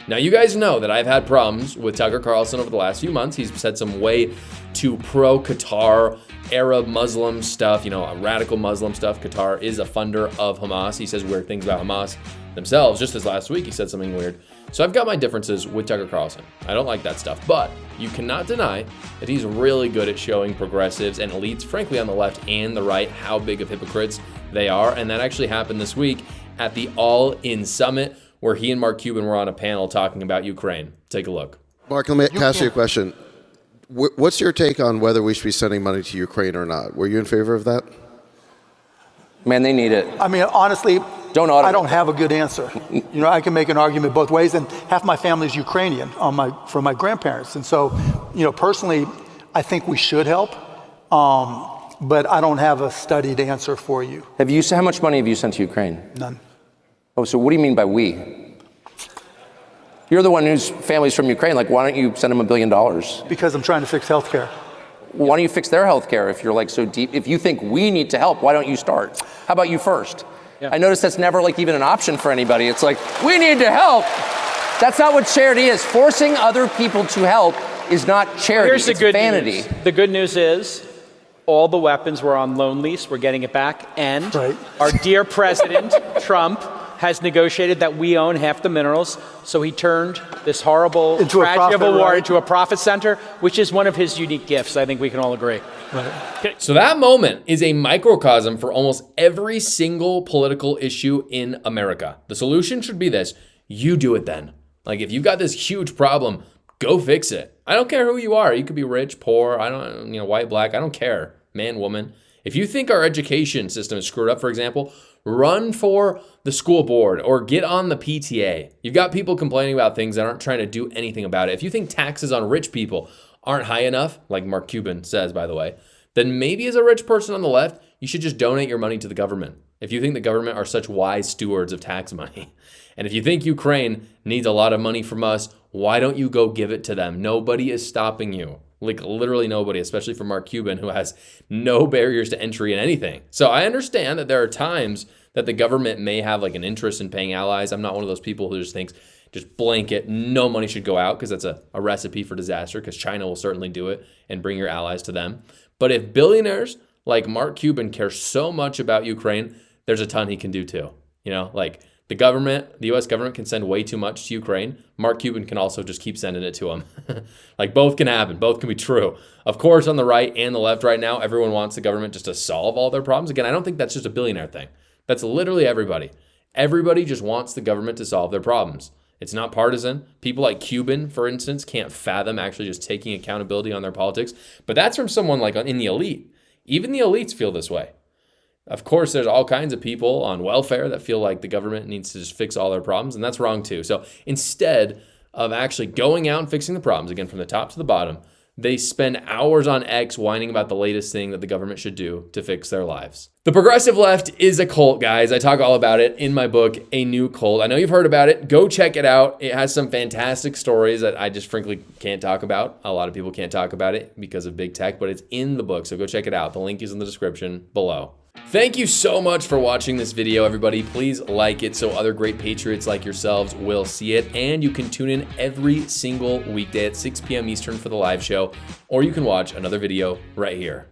Now, you guys know that I've had problems with Tucker Carlson over the last few months. He's said some way too pro-Qatar, Arab Muslim stuff, radical Muslim stuff. Qatar is a funder of Hamas. He says weird things about Hamas themselves. Just as last week, he said something weird. So I've got my differences with Tucker Carlson. I don't like that stuff. But you cannot deny that he's really good at showing progressives and elites, frankly, on the left and the right, how big of hypocrites they are. And that actually happened this week at the All In Summit, where he and Mark Cuban were on a panel talking about Ukraine. Take a look. Mark, let me ask you a question. What's your take on whether we should be sending money to Ukraine or not? Were you in favor of that? Man, they need it. I mean, honestly, I don't have a good answer. I can make an argument both ways, and half my family is Ukrainian from my grandparents. And so, personally, I think we should help, but I don't have a studied answer for you. How much money have you sent to Ukraine? None. Oh, so what do you mean by we? You're the one whose family's from Ukraine. Like, why don't you send them $1 billion? Because I'm trying to fix healthcare. Why don't you fix their healthcare if you're so deep? If you think we need to help, why don't you start? How about you first? Yeah. I notice that's never even an option for anybody. It's like, we need to help. That's not what charity is. Forcing other people to help is not charity. Here's the good vanity. News. The good news is all the weapons were on loan lease. We're getting it back. And our dear President Trump has negotiated that we own half the minerals. So he turned this horrible tragedy of a war into a profit center, which is one of his unique gifts. I think we can all agree. Right. So that moment is a microcosm for almost every single political issue in America. The solution should be this: you do it then. Like, if you've got this huge problem, go fix it. I don't care who you are. You could be rich, poor, white, black. I don't care. Man, woman. If you think our education system is screwed up, for example, run for the school board or get on the PTA. You've got people complaining about things that aren't trying to do anything about it. If you think taxes on rich people aren't high enough, like Mark Cuban says, by the way, then maybe as a rich person on the left, you should just donate your money to the government. If you think the government are such wise stewards of tax money. And if you think Ukraine needs a lot of money from us, why don't you go give it to them? Nobody is stopping you. Like, literally nobody, especially for Mark Cuban, who has no barriers to entry in anything. So I understand that there are times that the government may have an interest in paying allies. I'm not one of those people who just thinks just blanket, no money should go out, because that's a recipe for disaster, because China will certainly do it and bring your allies to them. But if billionaires like Mark Cuban care so much about Ukraine, there's a ton he can do too. The government, the U.S. government can send way too much to Ukraine. Mark Cuban can also just keep sending it to them. Both can happen. Both can be true. Of course, on the right and the left right now, everyone wants the government just to solve all their problems. Again, I don't think that's just a billionaire thing. That's literally everybody. Everybody just wants the government to solve their problems. It's not partisan. People like Cuban, for instance, can't fathom actually just taking accountability on their politics. But that's from someone in the elite. Even the elites feel this way. Of course, there's all kinds of people on welfare that feel like the government needs to just fix all their problems, and that's wrong too. So instead of actually going out and fixing the problems, again, from the top to the bottom, they spend hours on X whining about the latest thing that the government should do to fix their lives. The progressive left is a cult, guys. I talk all about it in my book, A New Cult. I know you've heard about it. Go check it out. It has some fantastic stories that I just frankly can't talk about. A lot of people can't talk about it because of big tech, but it's in the book, so go check it out. The link is in the description below. Thank you so much for watching this video, everybody. Please like it so other great patriots like yourselves will see it. And you can tune in every single weekday at 6 p.m. Eastern for the live show, or you can watch another video right here.